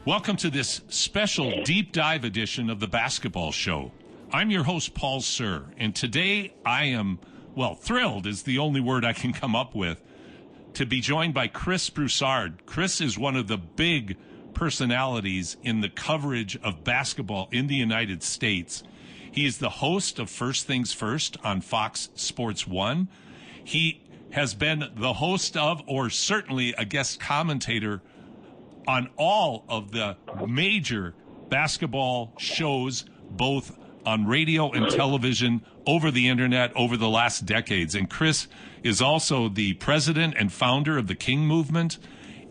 Welcome to this special deep dive edition of the Basketball Show. I'm your host, Paul Sir, and today I am, thrilled is the only word I can come up with, to be joined by Chris Broussard. Chris is one of the big personalities in the coverage of basketball in the United States. He is the host of First Things First on Fox Sports 1. He has been the host of, or certainly a guest commentator on all of the major basketball shows, both on radio and television, over the internet, over the last decades. And Chris is also the president and founder of the King Movement,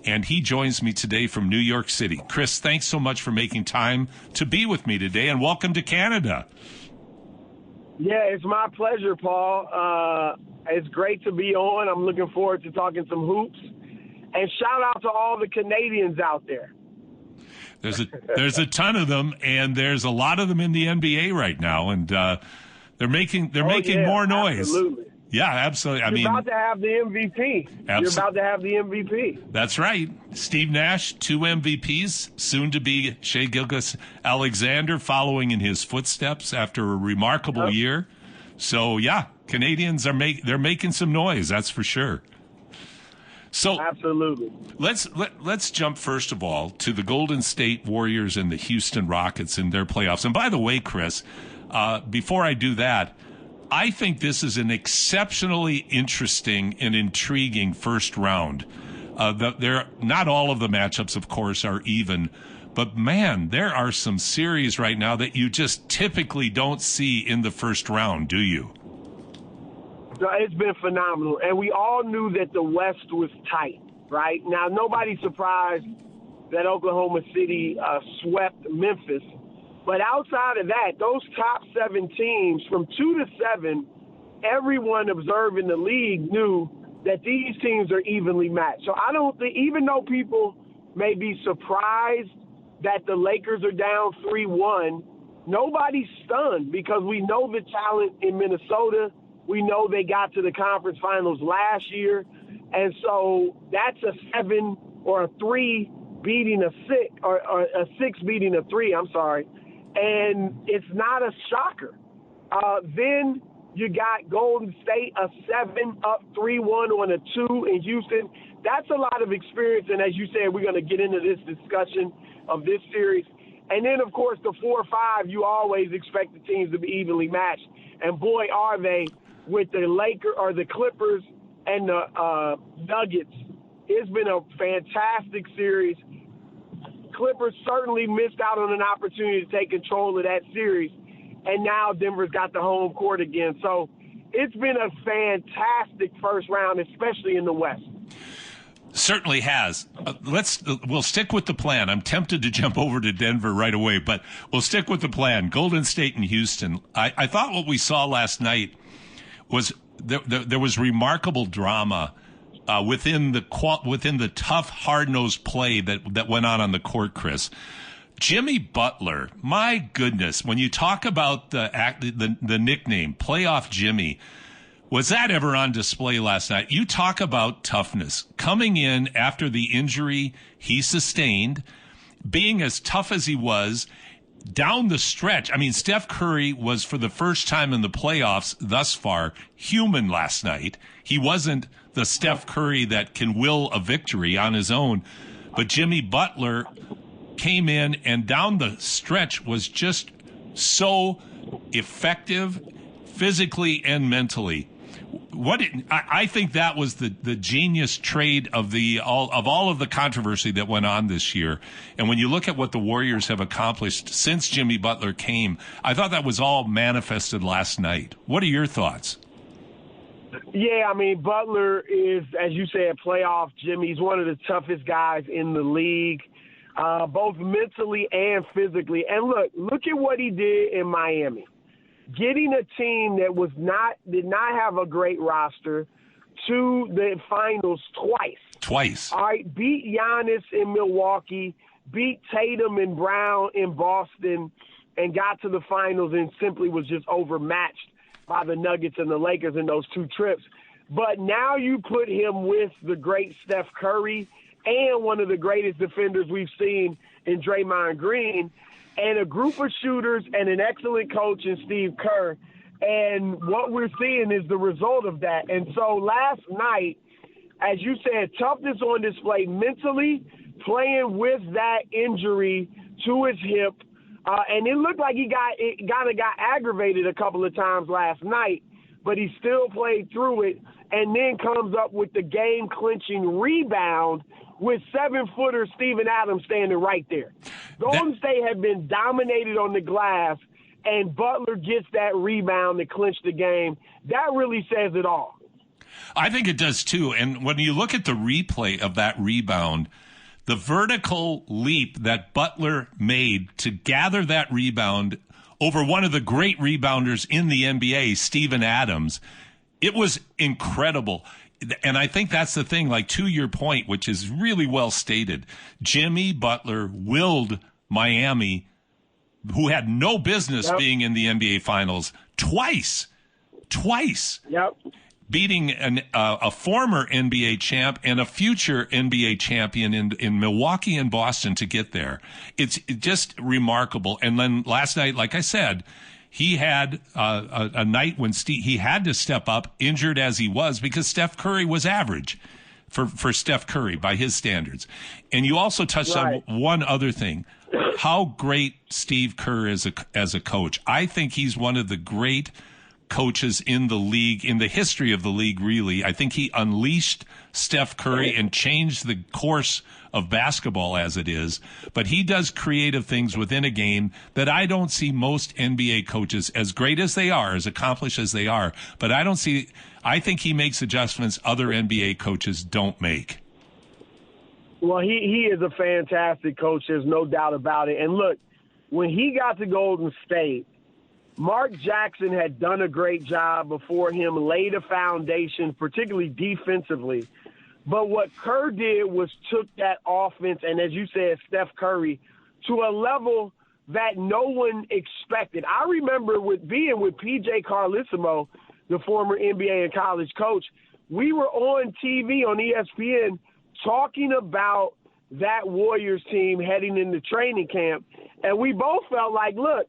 and he joins me today from New York City. Chris, thanks so much for making time to be with me today, and welcome to Canada. Yeah, it's my pleasure, Paul. It's great to be on. I'm looking forward to talking some hoops. And shout out to all the Canadians out there. There's a ton of them, and there's a lot of them in the NBA right now, and they're making more noise. Absolutely. Yeah, absolutely. You're about to have the MVP. You're about to have the MVP. That's right. Steve Nash, 2 MVPs, soon to be Shai Gilgeous-Alexander following in his footsteps after a remarkable year. So yeah, Canadians they're making some noise. That's for sure. So absolutely. Let's jump first of all to the Golden State Warriors and the Houston Rockets in their playoffs. And by the way, Chris, before I do that, I think this is an exceptionally interesting and intriguing first round. Not all of the matchups, of course, are even, but man, there are some series right now that you just typically don't see in the first round, do you? It's been phenomenal, and we all knew that the West was tight, right? Now, nobody's surprised that Oklahoma City swept Memphis, but outside of that, those top 7 teams, from 2 to 7, everyone observing the league knew that these teams are evenly matched. So I don't think, even though people may be surprised that the Lakers are down 3-1, nobody's stunned because we know the talent in Minnesota. We know they got to the conference finals last year. And so that's a 7 or a 3 beating a 6, or a 6 beating a 3, I'm sorry. And it's not a shocker. Then you got Golden State, a 7 up 3-1 on a 2 in Houston. That's a lot of experience. And as you said, we're going to get into this discussion of this series. And then, of course, the 4-5, you always expect the teams to be evenly matched. And boy, are they, with the the Clippers and the Nuggets. It's been a fantastic series. Clippers certainly missed out on an opportunity to take control of that series, and now Denver's got the home court again. So it's been a fantastic first round, especially in the West. Certainly has. We'll stick with the plan. I'm tempted to jump over to Denver right away, but we'll stick with the plan. Golden State and Houston. I thought what we saw last night was there was remarkable drama within the tough, hard-nosed play that went on the court, Chris. Jimmy Butler, my goodness, when you talk about the nickname Playoff Jimmy, was that ever on display last night? You talk about toughness. Coming in after the injury he sustained, being as tough as he was, down the stretch. I mean, Steph Curry was, for the first time in the playoffs thus far, human last night. He wasn't the Steph Curry that can will a victory on his own. But Jimmy Butler came in and down the stretch was just so effective physically and mentally. I think that was the genius trade of all of the controversy that went on this year. And when you look at what the Warriors have accomplished since Jimmy Butler came, I thought that was all manifested last night. What are your thoughts? Yeah, I mean, Butler is, as you said, playoff Jimmy. He's one of the toughest guys in the league, both mentally and physically. And look at what he did in Miami. Getting a team that did not have a great roster to the finals twice. All right, beat Giannis in Milwaukee, beat Tatum and Brown in Boston, and got to the finals and simply was just overmatched by the Nuggets and the Lakers in those 2 trips. But now you put him with the great Steph Curry and one of the greatest defenders we've seen in Draymond Green, and a group of shooters and an excellent coach in Steve Kerr. And what we're seeing is the result of that. And so last night, as you said, toughness on display mentally, playing with that injury to his hip. And it looked like he got aggravated a couple of times last night, but he still played through it and then comes up with the game-clinching rebound with 7-footer Steven Adams standing right there. Golden State had been dominated on the glass, and Butler gets that rebound to clinch the game. That really says it all. I think it does too. And when you look at the replay of that rebound, the vertical leap that Butler made to gather that rebound over one of the great rebounders in the NBA, Steven Adams, it was incredible. And I think that's the thing, like to your point, which is really well stated. Jimmy Butler willed Miami, who had no business being in the NBA Finals, twice, beating a former NBA champ and a future NBA champion in Milwaukee and Boston to get there. It's just remarkable. And then last night, like I said, he had a night when he had to step up, injured as he was, because Steph Curry was average for Steph Curry by his standards. And you also touched on one other thing, how great Steve Kerr is as a coach. I think he's one of the great coaches in the league, in the history of the league, really. I think he unleashed Steph Curry and changed the course of basketball as it is. But he does creative things within a game that I don't see most NBA coaches, as great as they are, as accomplished as they are. But I think he makes adjustments other NBA coaches don't make. Well, he is a fantastic coach. There's no doubt about it. And look, when he got to Golden State, Mark Jackson had done a great job before him, laid a foundation, particularly defensively. But what Kerr did was took that offense and, as you said, Steph Curry, to a level that no one expected. I remember being with P.J. Carlesimo, the former NBA and college coach. We were on TV on ESPN talking about that Warriors team heading into training camp, and we both felt like, look,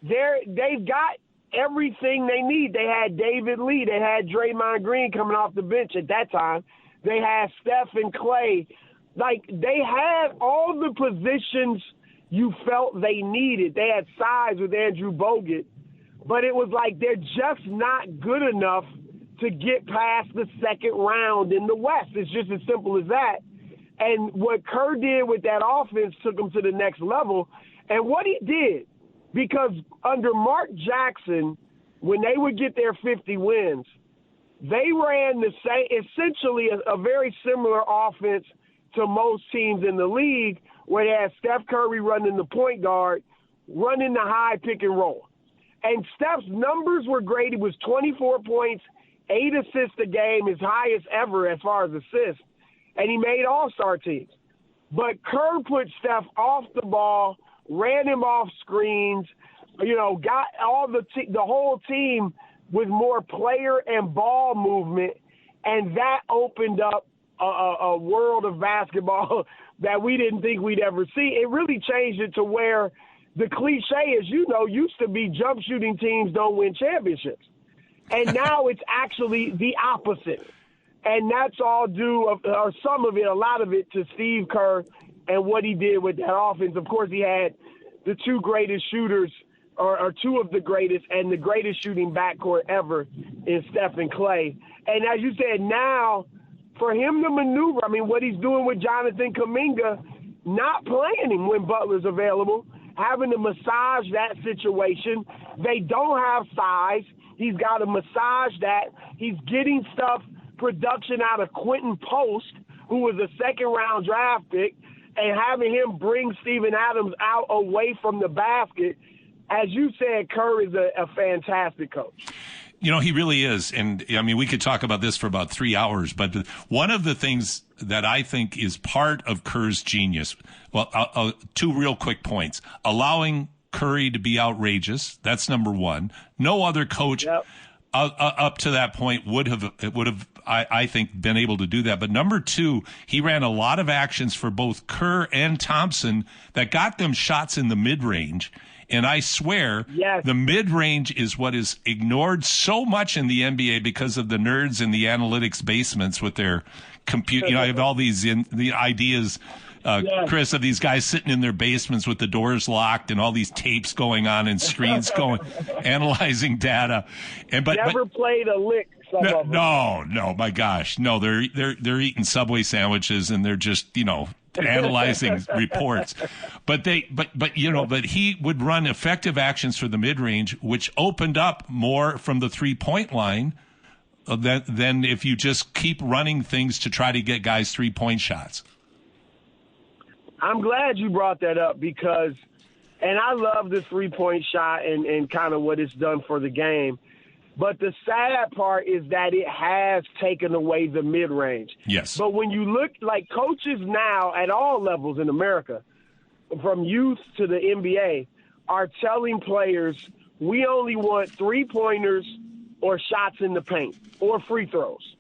they've got everything they need. They had David Lee. They had Draymond Green coming off the bench at that time. They had Steph and Clay. Like, they had all the positions you felt they needed. They had size with Andrew Bogut, but it was like they're just not good enough to get past the second round in the West. It's just as simple as that. And what Kerr did with that offense took them to the next level. And what he did, because under Mark Jackson, when they would get their 50 wins, they ran the same, essentially a very similar offense to most teams in the league, where they had Steph Curry running the point guard, running the high pick and roll. And Steph's numbers were great. He was 24 points, 8 assists a game, his highest ever as far as assists, and he made all-star teams. But Kerr put Steph off the ball, ran him off screens, got all the whole team with more player and ball movement, and that opened up a world of basketball that we didn't think we'd ever see. It really changed it to where the cliche, as you know, used to be jump shooting teams don't win championships. And now it's actually the opposite. And that's all due, or some of it, a lot of it, to Steve Kerr and what he did with that offense. Of course, he had the two greatest shooters, or two of the greatest, and the greatest shooting backcourt ever in Steph and Clay. And as you said, now for him to maneuver, I mean, what he's doing with Jonathan Kuminga, not playing him when Butler's available, having to massage that situation. They don't have size. He's got to massage that. He's getting production out of Quentin Post, who was a second-round draft pick, and having him bring Steven Adams out away from the basket. As you said, Kerr is a fantastic coach. He really is. And, I mean, we could talk about this for about 3 hours, but one of the things that I think is part of Kerr's genius, well, two real quick points. Allowing Curry to be outrageous, that's number one. No other coach up to that point would have I think been able to do that. But number two, he ran a lot of actions for both Kerr and Thompson that got them shots in the mid-range. And I swear, the mid-range is what is ignored so much in the NBA because of the nerds in the analytics basements with their compute. I have all these the ideas, Chris, of these guys sitting in their basements with the doors locked and all these tapes going on and screens going, analyzing data. But never played a lick. No, my gosh, no. They're eating Subway sandwiches and they're just analyzing reports. But he would run effective actions for the mid range, which opened up more from the 3-point line than if you just keep running things to try to get guys 3-point shots. I'm glad you brought that up because I love the 3-point shot and kind of what it's done for the game. But the sad part is that it has taken away the mid-range. Yes. But when you look like coaches now at all levels in America, from youth to the NBA, are telling players, we only want 3-pointers or shots in the paint or free throws.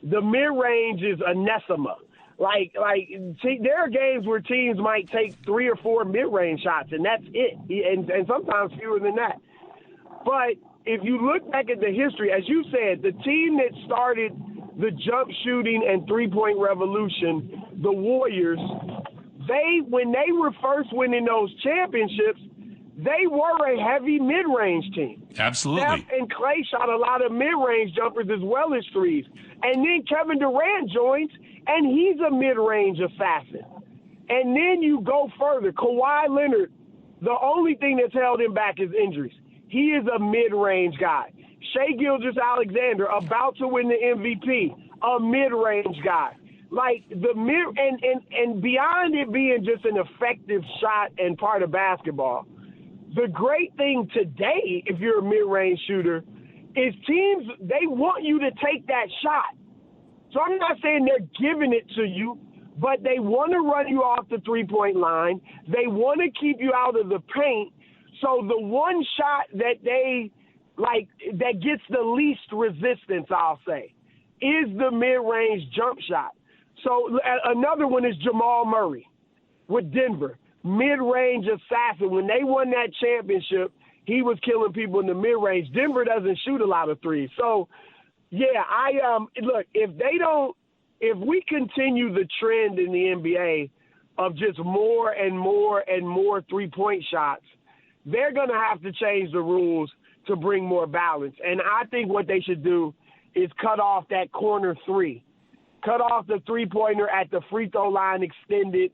The mid-range is anathema. There are games where teams might take 3 or 4 mid-range shots, and that's it, and sometimes fewer than that. But if you look back at the history, as you said, the team that started the jump shooting and 3-point revolution, the Warriors, when they were first winning those championships, they were a heavy mid-range team. Absolutely. Steph and Clay shot a lot of mid-range jumpers as well as threes. And then Kevin Durant joins, and he's a mid-range assassin. And then you go further. Kawhi Leonard, the only thing that's held him back is injuries. He is a mid-range guy. Shai Gilgeous-Alexander, about to win the MVP, a mid-range guy. Like the mid and beyond it being just an effective shot and part of basketball, the great thing today, if you're a mid-range shooter, is teams, they want you to take that shot. So I'm not saying they're giving it to you, but they want to run you off the 3-point line. They want to keep you out of the paint. So the one shot that that gets the least resistance, I'll say, is the mid-range jump shot. So another one is Jamal Murray with Denver, mid-range assassin. When they won that championship, he was killing people in the mid-range. Denver doesn't shoot a lot of threes. So, yeah, look, if we continue the trend in the NBA of just more and more and more 3-point shots, they're going to have to change the rules to bring more balance. And I think what they should do is cut off that corner 3. Cut off the 3-pointer at the free throw line extended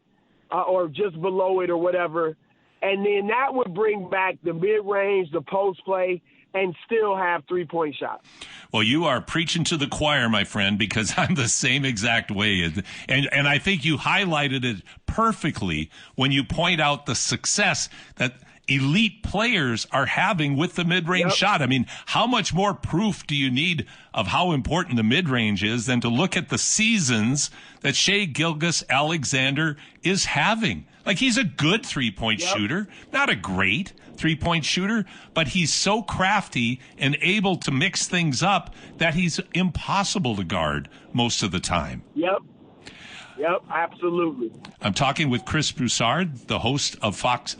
or just below it or whatever. And then that would bring back the mid-range, the post play, and still have 3-point shots. Well, you are preaching to the choir, my friend, because I'm the same exact way. And I think you highlighted it perfectly when you point out the success that elite players are having with the mid-range shot. I mean, how much more proof do you need of how important the mid-range is than to look at the seasons that Shai Gilgeous-Alexander is having? Like, he's a good 3-point shooter, not a great 3-point shooter, but he's so crafty and able to mix things up that he's impossible to guard most of the time. Yep, absolutely. I'm talking with Chris Broussard, the host of Fox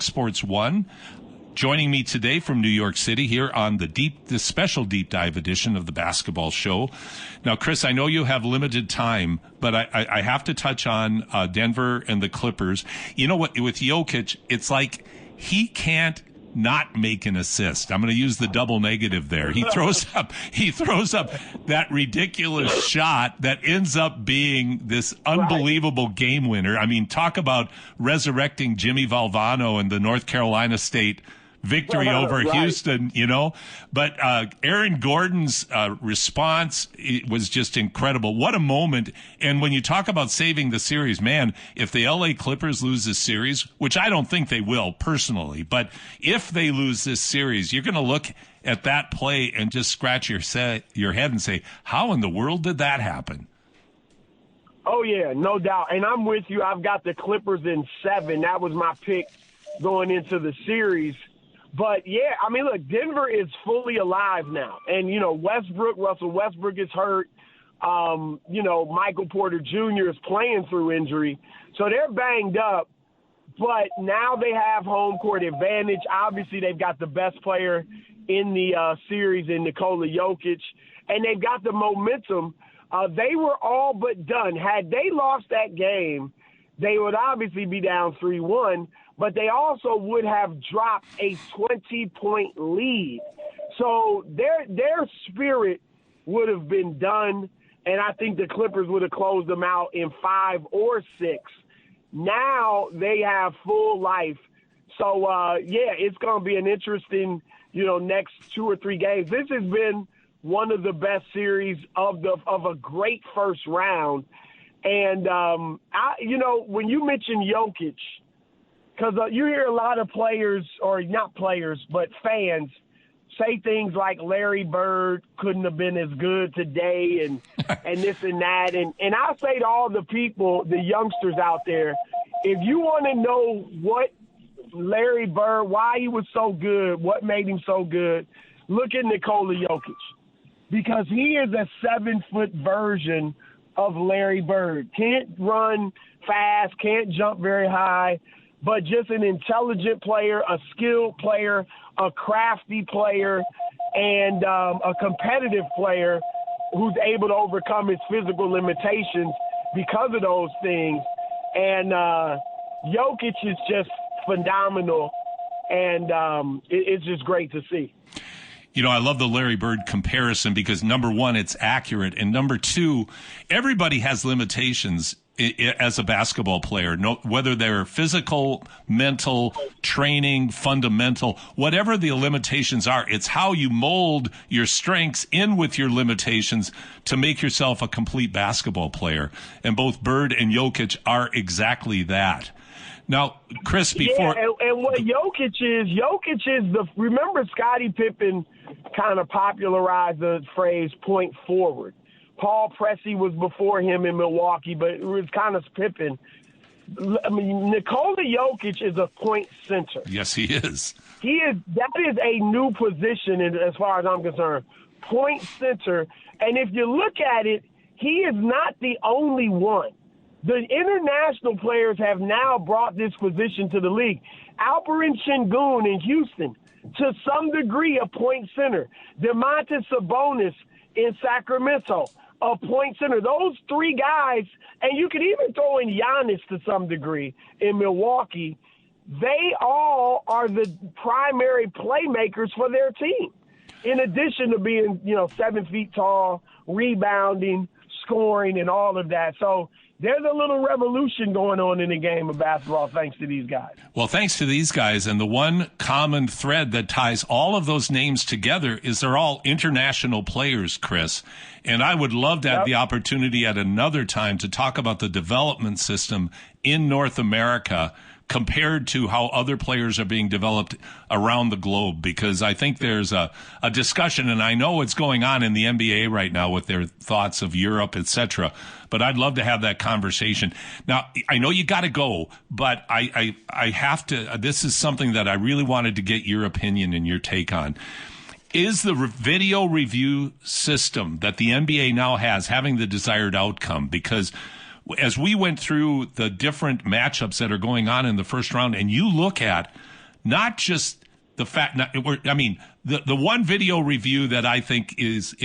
Sports 1, joining me today from New York City here on the special deep dive edition of the basketball show. Now, Chris, I know you have limited time, but I have to touch on Denver and the Clippers. You know what? With Jokic, it's like he can't not make an assist. I'm going to use the double negative there. He throws up that ridiculous shot that ends up being this unbelievable game winner. I mean, talk about resurrecting Jimmy Valvano and the North Carolina State victory over Houston, But Aaron Gordon's response was just incredible. What a moment. And when you talk about saving the series, man, if the LA Clippers lose this series, which I don't think they will personally, but if they lose this series, you're going to look at that play and just scratch your head and say, how in the world did that happen? Oh, yeah, no doubt. And I'm with you. I've got the Clippers in 7. That was my pick going into the series. But, yeah, I mean, look, Denver is fully alive now. And, Russell Westbrook is hurt. Michael Porter Jr. is playing through injury. So they're banged up. But now they have home court advantage. Obviously, they've got the best player in the series in Nikola Jokic. And they've got the momentum. They were all but done. Had they lost that game, they would obviously be down 3-1, but they also would have dropped a 20-point lead. So their spirit would have been done, and I think the Clippers would have closed them out in 5 or 6. Now they have full life. So, it's going to be an interesting, next 2 or 3 games. This has been one of the best series of a great first round. And, when you mention Jokic, because you hear a lot of players, or not players, but fans, say things like Larry Bird couldn't have been as good today and this and that. And I say to all the people, the youngsters out there, if you want to know what Larry Bird, why he was so good, what made him so good, look at Nikola Jokic. Because he is a 7-foot version of Larry Bird. Can't run fast, can't jump very high, but just an intelligent player, a skilled player, a crafty player, and a competitive player who's able to overcome his physical limitations because of those things. And Jokic is just phenomenal, and it's just great to see. I love the Larry Bird comparison because, number one, it's accurate. And number two, everybody has limitations as a basketball player, whether they're physical, mental, training, fundamental, whatever the limitations are. It's how you mold your strengths in with your limitations to make yourself a complete basketball player. And both Bird and Jokic are exactly that. Now, Chris, before... Yeah, and what Jokic is remember Scottie Pippen kind of popularized the phrase point forward. Paul Pressey was before him in Milwaukee, but it was kind of Pippen. I mean, Nikola Jokic is a point center. Yes, he is. That is a new position as far as I'm concerned. Point center. And if you look at it, he is not the only one. The international players have now brought this position to the league. Alperen Şengün in Houston, to some degree, a point center. Domantas Sabonis in Sacramento, a point center. Those 3 guys, and you could even throw in Giannis to some degree in Milwaukee, they all are the primary playmakers for their team. In addition to being, 7 feet tall, rebounding, scoring, and all of that. So there's a little revolution going on in the game of basketball thanks to these guys. Well, thanks to these guys, and the one common thread that ties all of those names together is they're all international players, Chris. And I would love to have the opportunity at another time to talk about the development system in North America compared to how other players are being developed around the globe, because I think there's a discussion, and I know it's going on in the NBA right now with their thoughts of Europe, etc. But I'd love to have that conversation. Now, I know you got to go, but I have to. This is something that I really wanted to get your opinion and your take on. Is the video review system that the NBA now has having the desired outcome? Because as we went through the different matchups that are going on in the first round, and you look at not just the fact, the one video review that I think is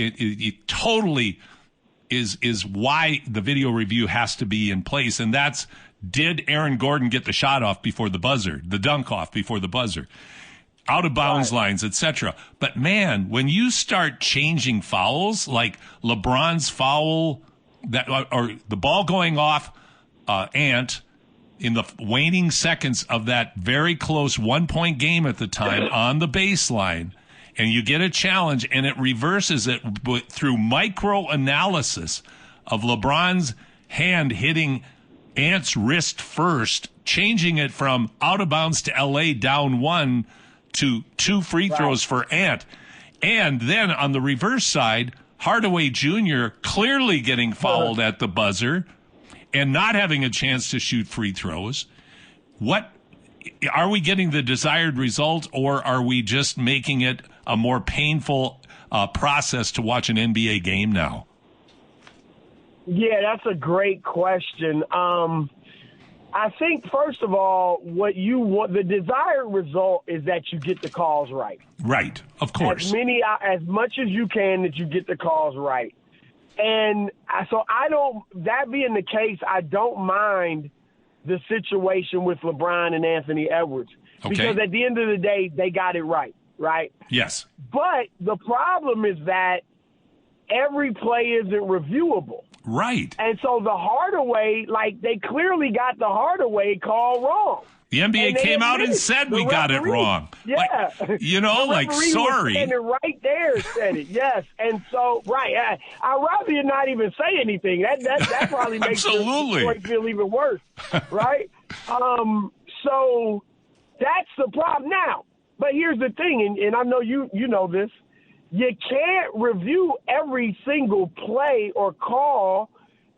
totally is why the video review has to be in place, and that's, did Aaron Gordon get the shot off before the buzzer, the dunk off before the buzzer, out of bounds lines, etc. But man, when you start changing fouls, like LeBron's foul, that or the ball going off Ant in the waning seconds of that very close 1-point game at the time on the baseline, and you get a challenge and it reverses it through micro analysis of LeBron's hand hitting Ant's wrist first, changing it from out of bounds to LA down 1 to 2 free throws for Ant. And then on the reverse side, Hardaway Jr. clearly getting fouled at the buzzer and not having a chance to shoot free throws. What are we getting the desired result, or are we just making it a more painful process to watch an NBA game now? Yeah, that's a great question. I think, first of all, what you want, the desired result is that you get the calls right. Right, of course. As much as you can that you get the calls right. And so that being the case, I don't mind the situation with LeBron and Anthony Edwards. Okay. Because at the end of the day, they got it right? Yes. But the problem is that every play isn't reviewable. Right. And so the Hardaway, they clearly got the Hardaway call wrong. The NBA came out and said we got it wrong. Yeah. Sorry. And right there said it, yes. And so, right, I'd rather you not even say anything. That probably makes the feel even worse, right? So that's the problem. Now, but here's the thing, and I know you know this. You can't review every single play or call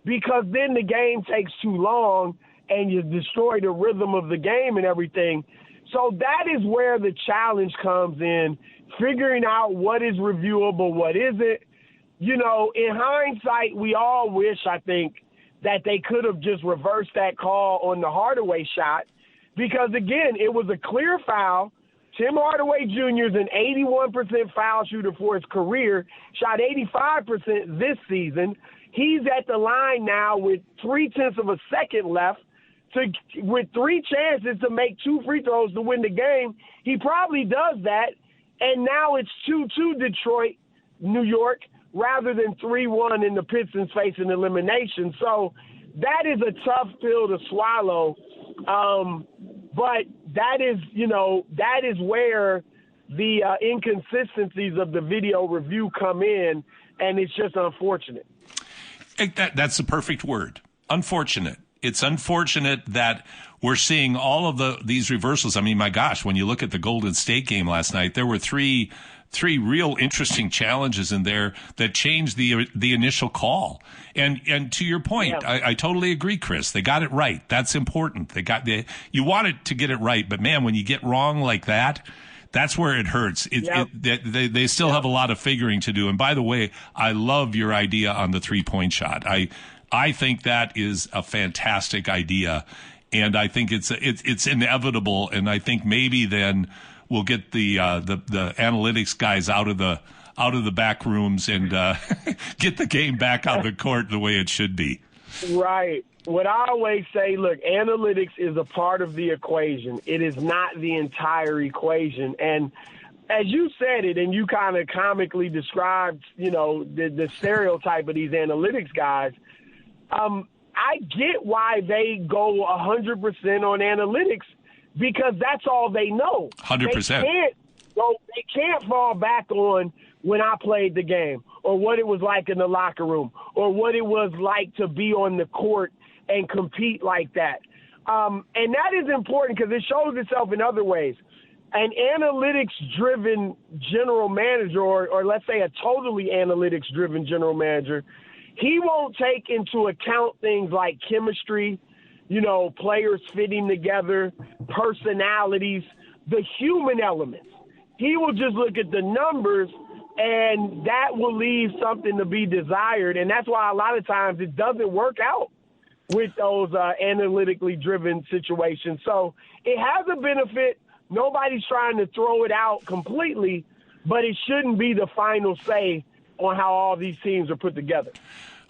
because then the game takes too long and you destroy the rhythm of the game and everything. So that is where the challenge comes in, figuring out what is reviewable, what isn't. In hindsight, we all wish, I think, that they could have just reversed that call on the Hardaway shot because, again, it was a clear foul. Tim Hardaway Jr. is an 81% foul shooter for his career, shot 85% this season. He's at the line now with 0.3 of a second left with 3 chances to make 2 free throws to win the game. He probably does that, and now it's 2-2 Detroit, New York, rather than 3-1 in the Pistons facing elimination. So that is a tough pill to swallow. But that is where the inconsistencies of the video review come in, and it's just unfortunate. That's the perfect word. Unfortunate. It's unfortunate that we're seeing all of these reversals. I mean, my gosh, when you look at the Golden State game last night, there were three real interesting challenges in there that changed the initial call. And to your point, yeah. I totally agree, Chris. They got it right. That's important. You want it to get it right, but man, when you get wrong like that, that's where it hurts. They still have a lot of figuring to do. And by the way, I love your idea on the 3-point shot. I think that is a fantastic idea, and I think it's inevitable. And I think maybe then we'll get the analytics guys out of the back rooms and get the game back on the court the way it should be. Right. What I always say, look, analytics is a part of the equation. It is not the entire equation. And as you said it, and you kind of comically described, the stereotype of these analytics guys, I get why they go 100% on analytics because that's all they know. 100%. They can't fall back on when I played the game or what it was like in the locker room or what it was like to be on the court and compete like that. And that is important because it shows itself in other ways. An analytics-driven general manager or let's say a totally analytics-driven general manager, he won't take into account things like chemistry, players fitting together, personalities, the human elements. He will just look at the numbers, and that will leave something to be desired. And that's why a lot of times it doesn't work out with those analytically driven situations. So it has a benefit. Nobody's trying to throw it out completely, but it shouldn't be the final say on how all these teams are put together.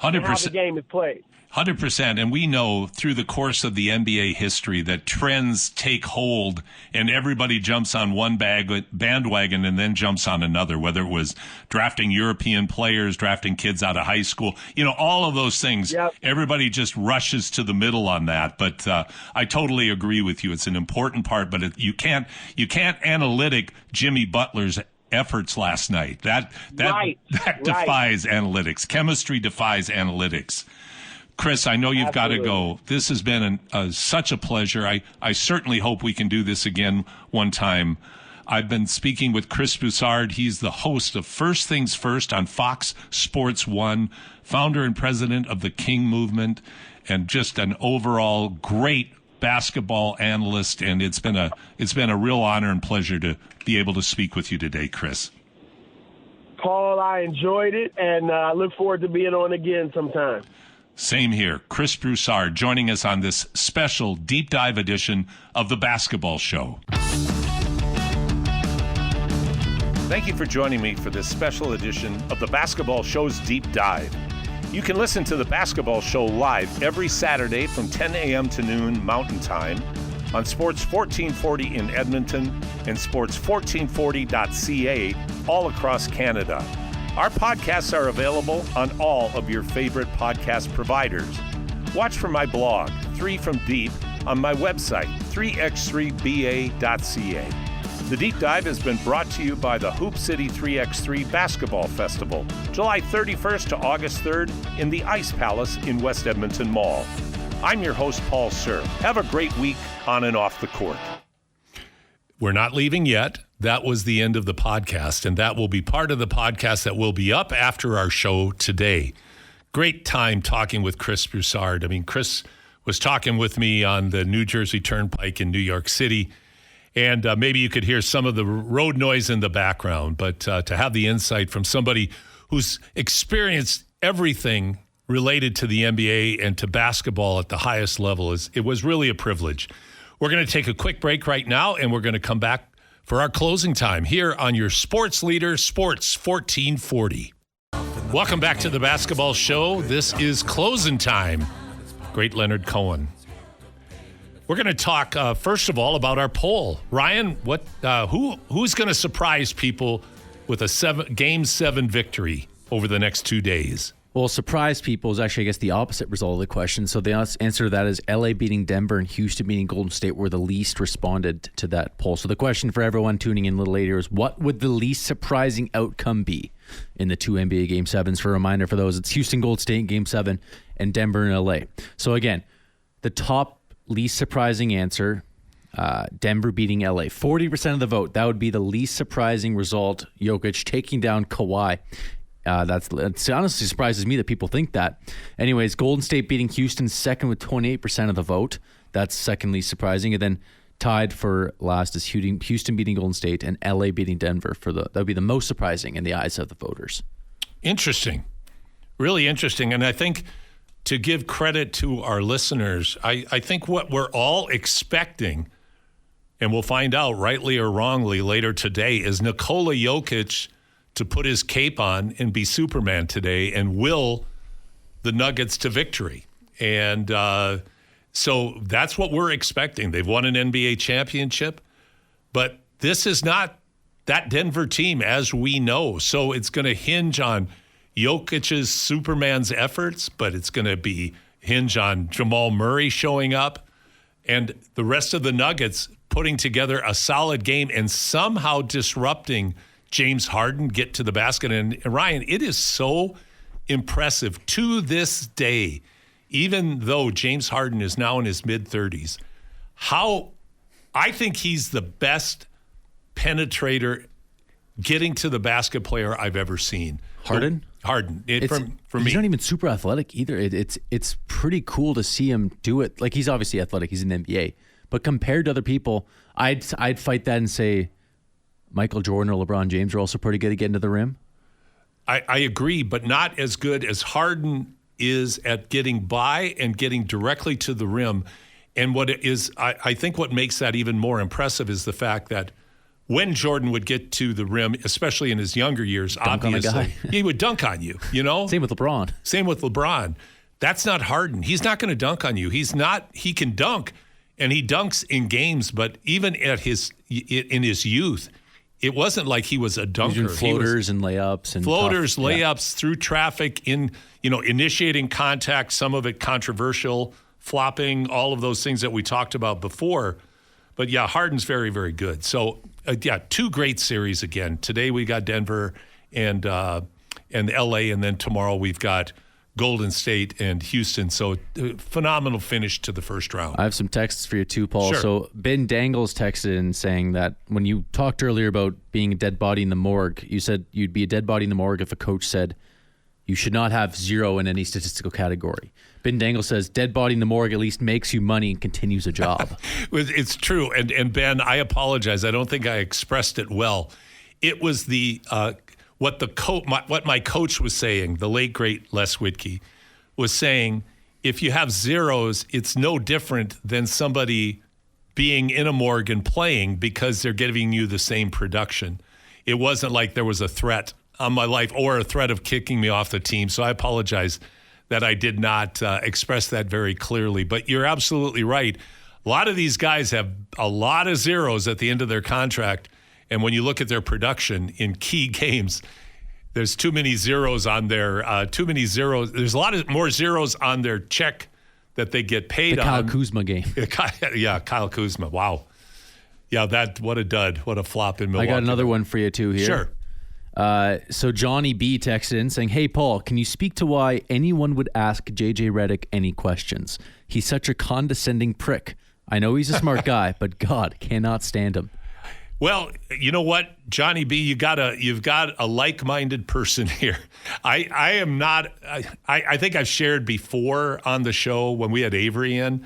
100%. And how the game is played. 100%. And we know through the course of the NBA history that trends take hold and everybody jumps on one bandwagon and then jumps on another, whether it was drafting European players, drafting kids out of high school, all of those things. Yep. Everybody just rushes to the middle on that. But I totally agree with you. It's an important part, but you can't analytic Jimmy Butler's efforts last night. That defies analytics. Chemistry defies analytics. Chris, I know you've got to go. This has been such a pleasure. I certainly hope we can do this again one time. I've been speaking with Chris Broussard. He's the host of First Things First on Fox Sports 1, founder and president of the King Movement, and just an overall great basketball analyst, and it's been a real honor and pleasure to be able to speak with you today, Chris. Paul, I enjoyed it, and I look forward to being on again sometime. Same here. Chris Broussard joining us on this special deep dive edition of The Basketball Show. Thank you for joining me for this special edition of The Basketball Show's Deep Dive. You can listen to The Basketball Show live every Saturday from 10 a.m. to noon Mountain Time on Sports 1440 in Edmonton and sports1440.ca all across Canada. Our podcasts are available on all of your favorite podcast providers. Watch for my blog, 3 from Deep, on my website, 3x3ba.ca. The Deep Dive has been brought to you by the Hoop City 3x3 Basketball Festival, July 31st to August 3rd in the Ice Palace in West Edmonton Mall. I'm your host, Paul Sir. Have a great week on and off the court. We're not leaving yet. That was the end of the podcast, and that will be part of the podcast that will be up after our show today. Great time talking with Chris Broussard. I mean, Chris was talking with me on the New Jersey Turnpike in New York City, and maybe you could hear some of the road noise in the background, but to have the insight from somebody who's experienced everything related to the NBA and to basketball at the highest level, it was really a privilege. We're going to take a quick break right now, and we're going to come back for our closing time here on your sports leader, Sports 1440. Welcome back to the Basketball Show. This is closing time. Great Leonard Cohen. We're going to talk, first of all, about our poll. Ryan, who's going to surprise people with a Game 7 victory over the next 2 days? Well, surprise people is actually, I guess, the opposite result of the question. So the answer to that is LA beating Denver and Houston beating Golden State were the least responded to that poll. So the question for everyone tuning in a little later is, what would the least surprising outcome be in the two NBA Game 7s? For a reminder for those, it's Houston Golden State in Game 7 and Denver and LA. So again, the top least surprising answer, Denver beating LA. 40% of the vote. That would be the least surprising result. Jokic taking down Kawhi. That honestly surprises me that people think that. Anyways, Golden State beating Houston second with 28% of the vote. That's second least surprising. And then tied for last is Houston beating Golden State and LA beating Denver. That would be the most surprising in the eyes of the voters. Interesting. Really interesting. And I think to give credit to our listeners, I think what we're all expecting, and we'll find out rightly or wrongly later today, is Nikola Jokic to put his cape on and be Superman today and will the Nuggets to victory. And so that's what we're expecting. They've won an NBA championship, but this is not that Denver team as we know. So it's going to hinge on Jokic's Superman's efforts, but it's going to hinge on Jamal Murray showing up and the rest of the Nuggets putting together a solid game and somehow disrupting James Harden get to the basket. And Ryan, it is so impressive to this day, even though James Harden is now in his mid-30s, how I think he's the best penetrator getting to the basket player I've ever seen. Harden? For me. He's not even super athletic either. It's pretty cool to see him do it. Like, he's obviously athletic. He's in the NBA. But compared to other people, I'd fight that and say Michael Jordan or LeBron James are also pretty good at getting to the rim. I agree, but not as good as Harden is at getting by and getting directly to the rim. And what it is, I think what makes that even more impressive is the fact that when Jordan would get to the rim, especially in his younger years, obviously, he would dunk on you, you know? Same with LeBron. That's not Harden. He's not going to dunk on you. He can dunk, and he dunks in games, but even in his youth, it wasn't like he was a dunker. He was doing floaters and layups. Layups through traffic, initiating contact, some of it controversial, flopping, all of those things that we talked about before. But, yeah, Harden's very, very good. So, two great series again. Today we got Denver and L.A., and then tomorrow we've got Golden State and Houston. So, phenomenal finish to the first round. I have some texts for you too, Paul. Sure. So, Ben Dangles texted in saying that when you talked earlier about being a dead body in the morgue, you said you'd be a dead body in the morgue if a coach said, You should not have 0 in any statistical category. Ben Dangle says, dead body in the morgue at least makes you money and continues a job. It's true. And Ben, I apologize. I don't think I expressed it well. It was the what my coach was saying, the late, great Les Whitkey, was saying, if you have zeros, it's no different than somebody being in a morgue and playing because they're giving you the same production. It wasn't like there was a threat on my life or a threat of kicking me off the team. So I apologize that I did not express that very clearly. But you're absolutely right. A lot of these guys have a lot of zeros at the end of their contract. And when you look at their production in key games, there's too many zeros on their There's a lot of more zeros on their check that they get paid on. The Kyle Kuzma game. Yeah, Kyle Kuzma. Wow. Yeah, what a dud. What a flop in Milwaukee. I got another one for you too here. Sure. So Johnny B texted in saying, hey, Paul, can you speak to why anyone would ask JJ Redick any questions? He's such a condescending prick. I know he's a smart guy, but God, cannot stand him. Well, you know what, Johnny B, you've got a like-minded person here. I am not. I think I've shared before on the show when we had Avery in.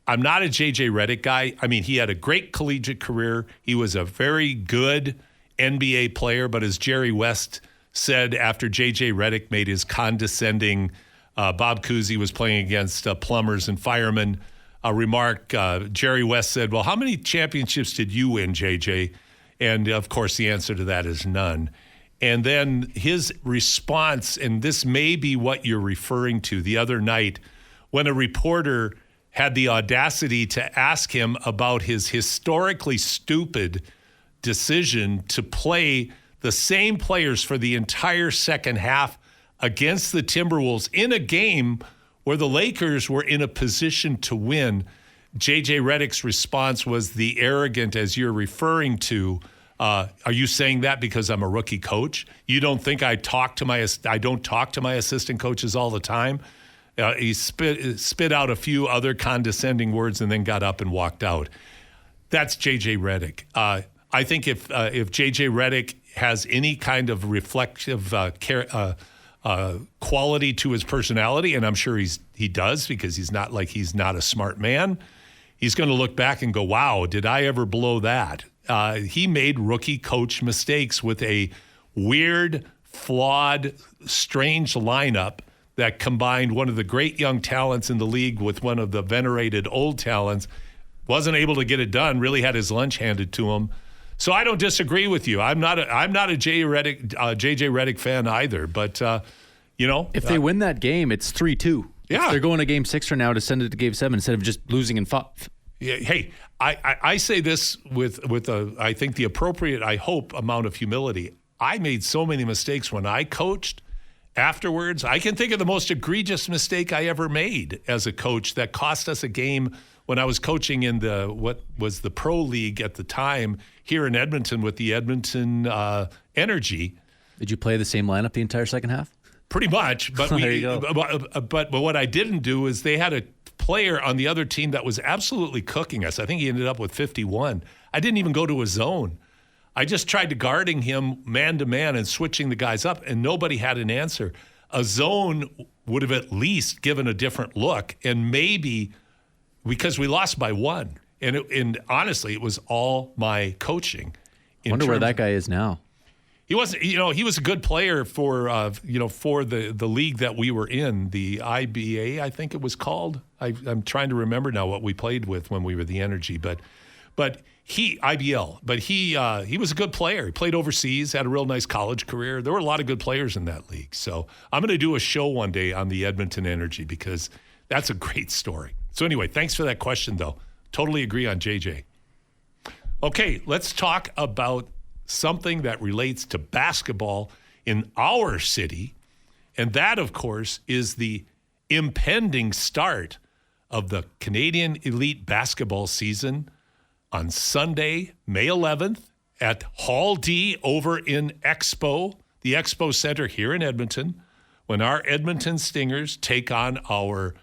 I'm not a JJ Redick guy. I mean, he had a great collegiate career. He was a very good NBA player, but as Jerry West said after JJ Redick made his condescending, Bob Cousy was playing against plumbers and firemen, remark, Jerry West said, well, how many championships did you win, JJ? And, of course, the answer to that is none. And then his response, and this may be what you're referring to, the other night when a reporter had the audacity to ask him about his historically stupid decision to play the same players for the entire second half against the Timberwolves in a game where the Lakers were in a position to win. JJ Redick's response was the arrogant, as you're referring to. Are you saying that because I'm a rookie coach? You don't think I don't talk to my assistant coaches all the time? He spit out a few other condescending words and then got up and walked out. That's JJ Redick. I think if JJ Redick has any kind of reflective quality to his personality, and I'm sure he does because he's not a smart man, he's going to look back and go, wow, did I ever blow that? He made rookie coach mistakes with a weird, flawed, strange lineup that combined one of the great young talents in the league with one of the venerated old talents. Wasn't able to get it done, really had his lunch handed to him. So I don't disagree with you. I'm not a JJ Redick fan either. But if they win that game, it's 3-2. Yeah, they're going to Game 6 for now to send it to Game 7 instead of just losing in 5. Yeah, hey, I say this with I think the appropriate, I hope, amount of humility. I made so many mistakes when I coached. Afterwards, I can think of the most egregious mistake I ever made as a coach that cost us a game when I was coaching in what was the pro league at the time here in Edmonton with the Edmonton Energy. Did you play the same lineup the entire second half? Pretty much, but there you go. But what I didn't do is they had a player on the other team that was absolutely cooking us. I think he ended up with 51. I didn't even go to a zone. I just tried to guarding him man to man and switching the guys up, and nobody had an answer. A zone would have at least given a different look, and maybe because we lost by 1. And honestly, it was all my coaching. I wonder where that guy is now. He wasn't. He was a good player for for the league that we were in, the IBA, I think it was called. I'm trying to remember now what we played with when we were the Energy, but he IBL. But he was a good player. He played overseas, had a real nice college career. There were a lot of good players in that league. So I'm going to do a show one day on the Edmonton Energy because that's a great story. So anyway, thanks for that question, though. Totally agree on JJ. Okay, let's talk about something that relates to basketball in our city. And that, of course, is the impending start of the Canadian Elite basketball season on Sunday, May 11th at Hall D over in Expo, the Expo Center here in Edmonton, when our Edmonton Stingers take on our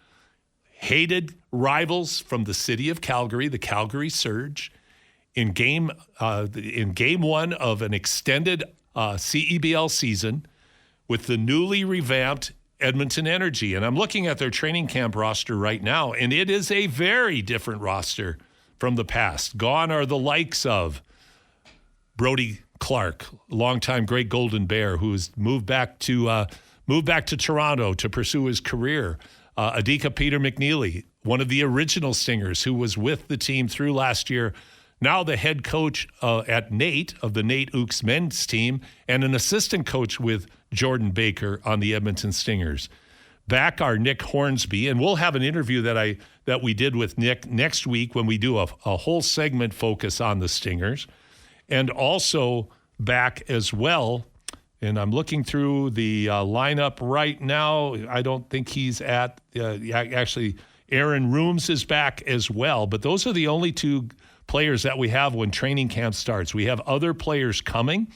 hated rivals from the city of Calgary, the Calgary Surge, in game one of an extended CEBL season, with the newly revamped Edmonton Energy. And I'm looking at their training camp roster right now, and it is a very different roster from the past. Gone are the likes of Brody Clark, longtime great Golden Bear, who's moved back to Toronto to pursue his career. Adika Peter McNeely, one of the original Stingers who was with the team through last year, now the head coach at NAIT of the NAIT Ooks men's team, and an assistant coach with Jordan Baker on the Edmonton Stingers. Back are Nick Hornsby, and we'll have an interview that we did with Nick next week when we do a whole segment focus on the Stingers. And also back as well, and I'm looking through the lineup right now. I don't think he's at, actually, Aaron Rooms is back as well. But those are the only two players that we have when training camp starts. We have other players coming.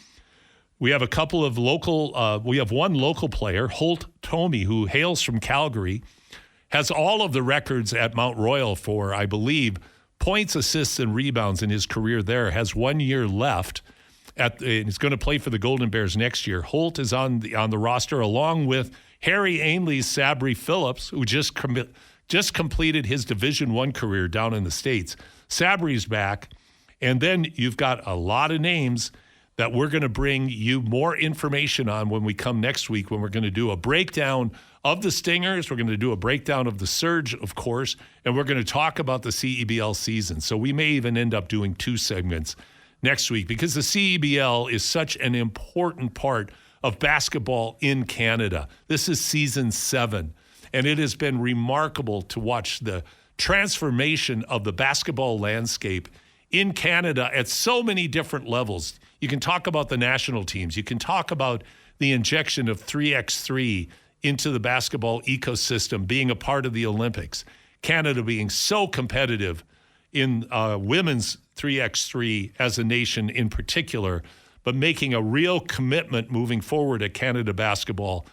We have a couple of local, we have one local player, Holt Tomey, who hails from Calgary, has all of the records at Mount Royal for, I believe, points, assists, and rebounds in his career there, has 1 year left. He's going to play for the Golden Bears next year. Holt is on the roster along with Harry Ainley's Sabri Phillips, who just completed his Division I career down in the States. Sabri's back. And then you've got a lot of names that we're going to bring you more information on when we come next week, when we're going to do a breakdown of the Stingers. We're going to do a breakdown of the Surge, of course, and we're going to talk about the CEBL season. So we may even end up doing 2 segments next week because the CEBL is such an important part of basketball in Canada. This is season 7, and it has been remarkable to watch the transformation of the basketball landscape in Canada at so many different levels. You can talk about the national teams. You can talk about the injection of 3x3 into the basketball ecosystem, being a part of the Olympics. Canada being so competitive in women's 3x3 as a nation in particular, but making a real commitment moving forward at Canada basketball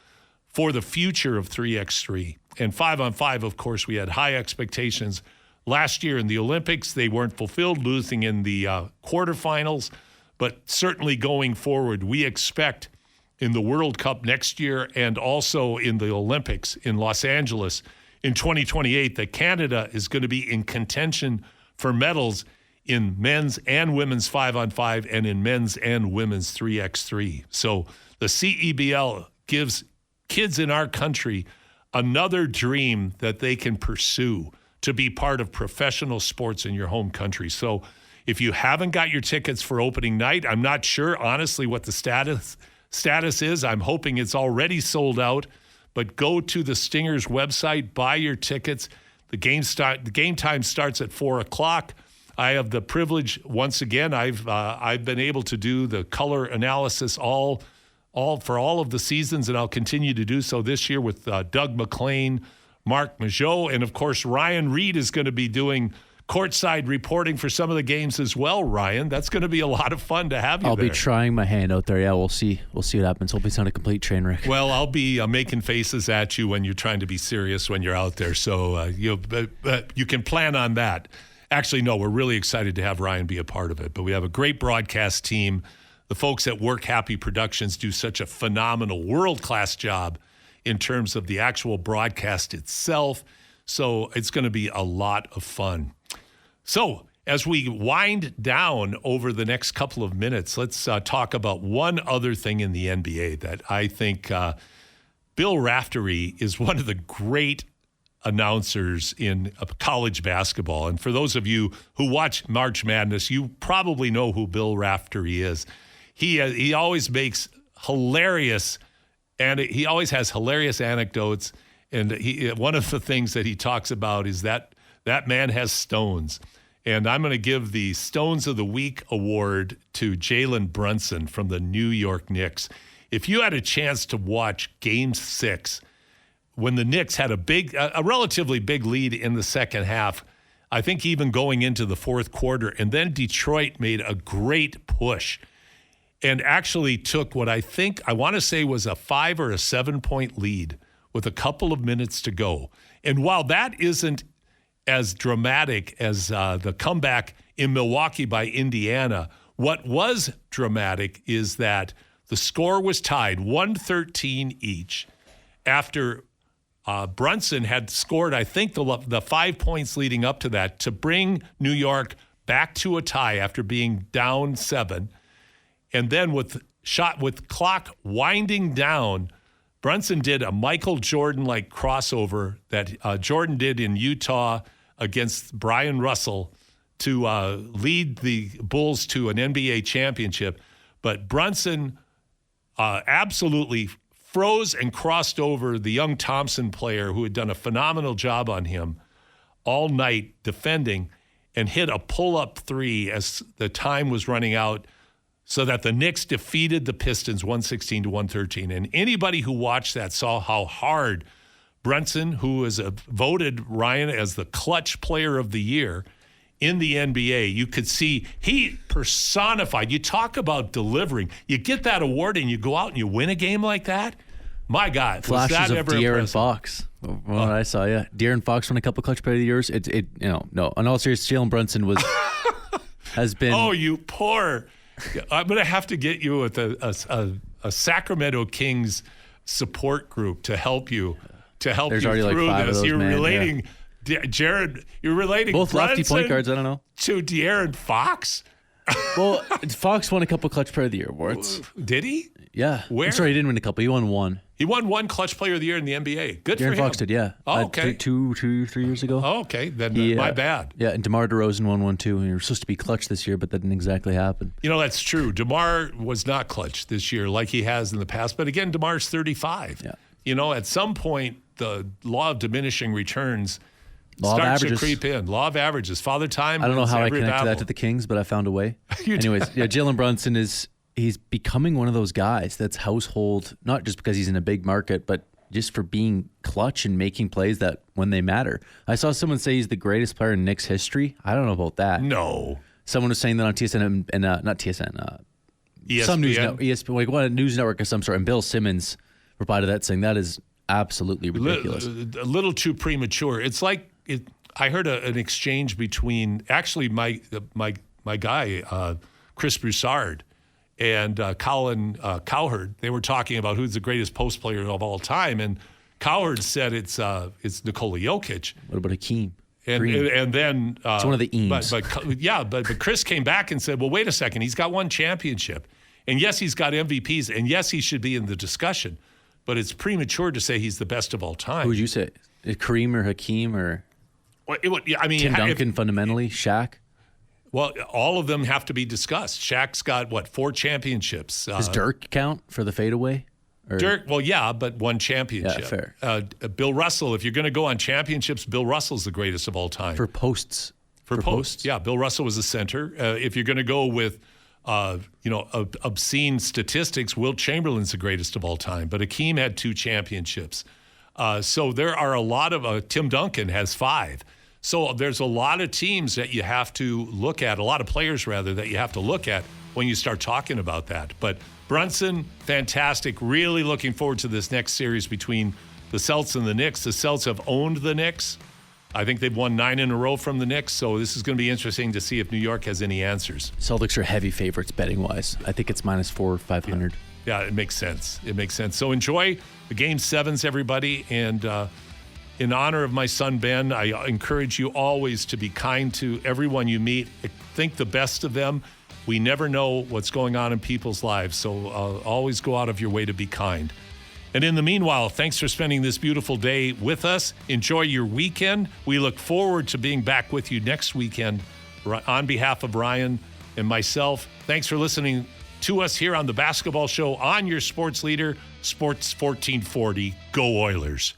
for the future of 3x3. And 5-on-5, of course, we had high expectations. Last year in the Olympics, they weren't fulfilled, losing in the quarterfinals. But certainly going forward, we expect in the World Cup next year and also in the Olympics in Los Angeles in 2028 that Canada is going to be in contention for medals in men's and women's 5-on-5 and in men's and women's 3x3. So the CEBL gives kids in our country another dream that they can pursue to be part of professional sports in your home country. So if you haven't got your tickets for opening night, I'm not sure, honestly, what the status is. I'm hoping it's already sold out. But go to the Stingers website, buy your tickets. The game time starts at 4 o'clock. I have the privilege, once again, I've been able to do the color analysis all for all of the seasons, and I'll continue to do so this year with Doug McLean, Mark Majot, and of course Ryan Reed is going to be doing courtside reporting for some of the games as well, Ryan. That's going to be a lot of fun to have you I'll there. be trying my hand out there. Yeah, we'll see what happens. Hopefully it's not a complete train wreck. Well, I'll be making faces at you when you're trying to be serious when you're out there. So you can plan on that. Actually, no, we're really excited to have Ryan be a part of it. But we have a great broadcast team. The folks at Work Happy Productions do such a phenomenal, world-class job in terms of the actual broadcast itself. So it's going to be a lot of fun. So as we wind down over the next couple of minutes, let's talk about one other thing in the NBA that I think Bill Raftery is one of the great announcers in college basketball. And for those of you who watch March Madness, you probably know who Bill Raftery is. He always makes hilarious, and he always has hilarious anecdotes. And one of the things that he talks about is that man has stones. And I'm going to give the Stones of the Week award to Jalen Brunson from the New York Knicks. If you had a chance to watch Game 6, when the Knicks had a relatively big lead in the second half, I think even going into the fourth quarter, and then Detroit made a great push and actually took what I want to say was a 5 or a 7 point lead with a couple of minutes to go. And while that isn't as dramatic as the comeback in Milwaukee by Indiana, what was dramatic is that The score was tied 113 each after Brunson had scored, I think, the 5 points leading up to that to bring New York back to a tie after being down 7. And then with clock winding down, Brunson did a Michael Jordan-like crossover that Jordan did in Utah against Brian Russell to lead the Bulls to an NBA championship. But Brunson absolutely froze and crossed over the young Thompson player who had done a phenomenal job on him all night defending, and hit a pull-up 3 as the time was running out so that the Knicks defeated the Pistons 116-113. And anybody who watched that saw how hard Brunson, who is voted, Ryan, as the clutch player of the year in the NBA, you could see he personified. You talk about delivering. You get that award and you go out and you win a game like that. My God, flashes was that of ever De'Aaron impressive? Fox. What I saw, yeah. De'Aaron Fox won a couple clutch player of the years. No. In all seriousness, Jalen Brunson has been. Oh, you poor. I'm going to have to get you with a Sacramento Kings support group to help you There's you already through like 5 this. of those, You're man, relating, Jared. You're relating both lefty Brunson point guards. I don't know. to De'Aaron Fox. Well, Fox won a couple clutch player of the year awards. Did he? Yeah. Where? I'm sorry, he didn't win a couple. He won one. He won one clutch player of the year in the NBA. Good for De'Aaron him. Fox did, yeah. Oh, okay. 3 years ago. Oh, okay. Then my bad. Yeah, and DeMar DeRozan won one too. And he was supposed to be clutch this year, but that didn't exactly happen. You know, that's true. DeMar was not clutch this year like he has in the past. But again, DeMar's 35. Yeah. You know, at some point, the law of diminishing returns Law of starts to averages. creep in. Law of averages. Father Time. I don't know wins how I every connected that battle. to the Kings, but I found a way. You did. Anyways, yeah, Jalen Brunson he's becoming one of those guys that's household, not just because he's in a big market, but just for being clutch and making plays that when they matter. I saw someone say he's the greatest player in Knicks history. I don't know about that. No. Someone was saying that on TSN and not TSN, ESPN. some news network, ESPN, like one news network of some sort. And Bill Simmons replied to that saying that is absolutely ridiculous. A little too premature. It's like I heard an exchange between actually my guy Chris Broussard and Colin Cowherd. They were talking about who's the greatest post player of all time, and Cowherd said it's Nikola Jokic. What about Hakeem? And then it's one of the Eames. But Chris came back and said, well, wait a second, he's got one championship, and yes, he's got MVPs, and yes, he should be in the discussion, but it's premature to say he's the best of all time. Who would you say? Kareem or Hakeem or Tim Duncan? Fundamentally, Shaq. Well, all of them have to be discussed. Shaq's got 4 championships. Does Dirk count for the fadeaway? Dirk, well, yeah, but one championship. Yeah, fair. Bill Russell, if you're going to go on championships, Bill Russell's the greatest of all time. For posts. For posts, yeah. Bill Russell was a center. If you're going to go with, obscene statistics, Wilt Chamberlain's the greatest of all time. But Hakeem had 2 championships. So there are a lot of, Tim Duncan has 5. So there's a lot of teams that you have to look at, a lot of players, rather, that you have to look at when you start talking about that. But Brunson, fantastic. Really looking forward to this next series between the Celts and the Knicks. The Celts have owned the Knicks. I think they've won 9 in a row from the Knicks, so this is going to be interesting to see if New York has any answers. Celtics are heavy favorites betting-wise. I think it's -4 or 500. Yeah, it makes sense. It makes sense. So enjoy the Game 7s, everybody, and in honor of my son, Ben, I encourage you always to be kind to everyone you meet. Think the best of them. We never know what's going on in people's lives, so always go out of your way to be kind. And in the meanwhile, thanks for spending this beautiful day with us. Enjoy your weekend. We look forward to being back with you next weekend. On behalf of Ryan and myself, thanks for listening to us here on the Basketball Show on your sports leader, Sports 1440. Go Oilers.